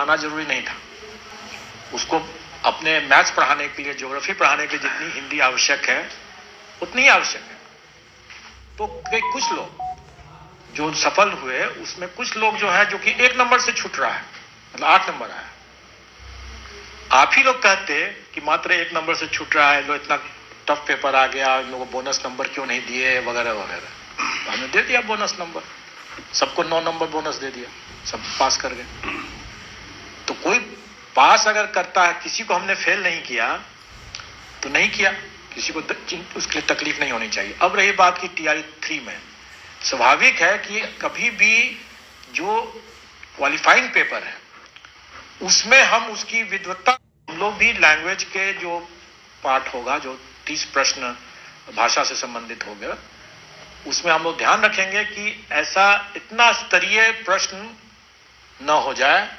आना जरूरी नहीं था। उसको अपने मैथ्स पढ़ाने के लिए, ज्योग्राफी पढ़ाने के लिए जितनी हिंदी आवश्यक है उतनी ही आवश्यक है। तो कुछ लोग जो सफल हुए उसमें कुछ लोग जो है जो कि 1 नंबर से छूट रहा है, मतलब 8 नंबर आया। आप ही लोग कहते कि मात्र 1 नंबर से छूट रहा है, लो इतना टफ पेपर आ गया, इन लोगों को बोनस नंबर क्यों नहीं दिए वगैरह वगैरह। तो हमने दे दिया बोनस नंबर, सबको 9 नंबर बोनस दे दिया, सब पास कर गए। तो कोई पास अगर करता है, किसी को हमने फेल नहीं किया तो नहीं किया, किसी को उसके लिए तकलीफ नहीं होनी चाहिए। अब रही बात की टीआरई 3 में, स्वाभाविक है कि कभी भी जो क्वालिफाइंग पेपर है उसमें हम उसकी विद्वत्ता, हम लोग भी लैंग्वेज के जो पार्ट होगा, जो 30 प्रश्न भाषा से संबंधित हो गया, उसमें हम लोग ध्यान रखेंगे कि ऐसा इतना स्तरीय प्रश्न न हो जाए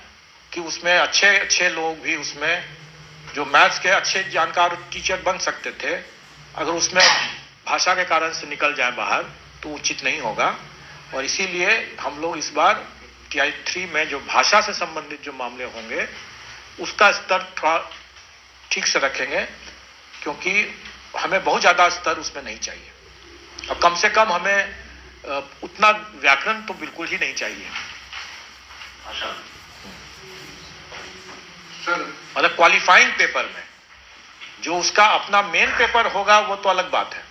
कि उसमें अच्छे लोग भी, उसमें जो मैथ्स के अच्छे जानकार टीचर बन सकते थे, अगर उसमें भाषा के कारण से निकल जाए बाहर तो उचित नहीं होगा। और इसीलिए हम लोग इस बार टीआरई 3 में जो भाषा से संबंधित जो मामले होंगे उसका स्तर थोड़ा ठीक से रखेंगे, क्योंकि हमें बहुत ज्यादा स्तर उसमें नहीं चाहिए। और कम से कम हमें उतना व्याकरण तो बिल्कुल ही नहीं चाहिए। मतलब क्वालिफाइंग पेपर में जो उसका अपना मेन पेपर होगा वो तो अलग बात है।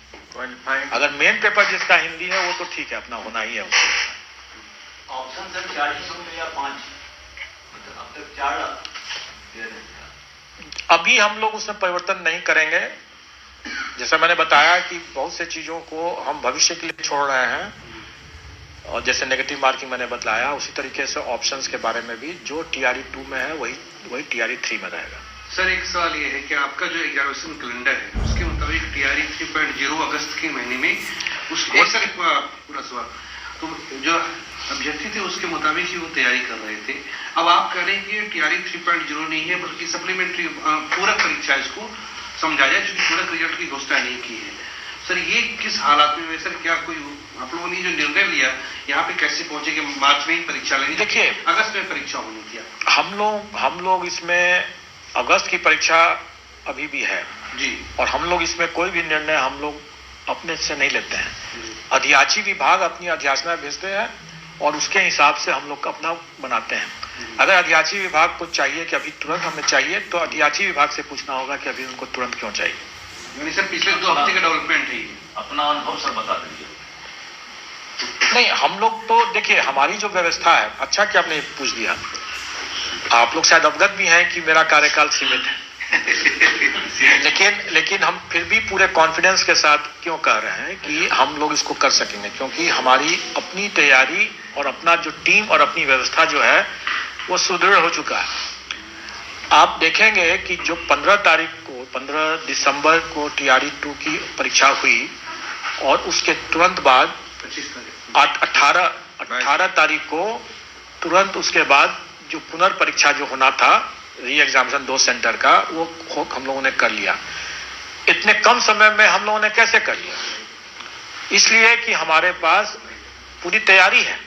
अगर मेन पेपर जिसका हिंदी है वो तो ठीक है, अपना होना ही है उसको। ऑप्शन सर 4 या 5, अब तक 4 अभी हम लोग उसमें परिवर्तन नहीं करेंगे। जैसा मैंने बताया कि बहुत से चीजों को हम भविष्य के लिए छोड़ रहे हैं, और जैसे नेगेटिव मार्किंग मैंने बताया, उसी तरीके से ऑप्शंस के बारे में भी जो टीआरई 2 में है वही टीआरई 3 में रहेगा। सर एक सवाल ये है कि आपका जो एग्जामिनेशन कैलेंडर है उसके मुताबिक टीआरई 3.0 अगस्त के महीने में सर पूरा सवाल, तो जो अभ्यर्थी थे उसके मुताबिक ही वो तैयारी कर रहे थे। अब आप कह रहे हैं कि टीआरई 3.0 नहीं है बल्कि सप्लीमेंट्री पूरक परीक्षा इसको समझा जाए, क्योंकि पूरक रिजल्ट की घोषणा नहीं की है। सर ये किस हालात में सर, क्या कोई आप लोगों ने जो निर्णय लिया यहाँ पे कैसे पहुंचे कि मार्च में ही परीक्षा लेनी, देखिए अगस्त में परीक्षा होनी थी? हम लोग इसमें अगस्त की परीक्षा अभी भी है जी, और हम लोग इसमें कोई भी निर्णय हम लोग अपने से नहीं लेते हैं। अध्याची विभाग अपनी अध्याचना भेजते हैं और उसके हिसाब से हम लोग अपना बनाते हैं। अगर अध्याची विभाग को चाहिए कि अभी तुरंत हमें चाहिए, तो अध्याची विभाग से पूछना होगा कि अभी उनको तुरंत क्यों चाहिए। यानी सर पिछले 2 हफ्ते का डेवलपमेंट है, अपना अनुभव सर बता दीजिए। नहीं, हम लोग तो देखिए हमारी जो व्यवस्था है, अच्छा कि आपने पूछ दिया, आप लोग शायद अवगत भी हैं कि मेरा कार्यकाल सीमित है लेकिन हम फिर भी पूरे कॉन्फिडेंस के साथ क्यों कह रहे हैं कि हम लोग इसको कर सकेंगे, क्योंकि हमारी अपनी तैयारी और अपना जो टीम और अपनी व्यवस्था जो है वो सुदृढ़ हो चुका है। आप देखेंगे कि जो 15 दिसंबर को टीआरई 2 की परीक्षा हुई और उसके तुरंत बाद 18 तारीख को तुरंत उसके बाद जो पुनर्परीक्षा जो होना था, री एग्जामिनेशन 2 सेंटर का, वो हम लोगों ने कर लिया। इतने कम समय में हम लोगों ने कैसे कर लिया? इसलिए कि हमारे पास पूरी तैयारी है।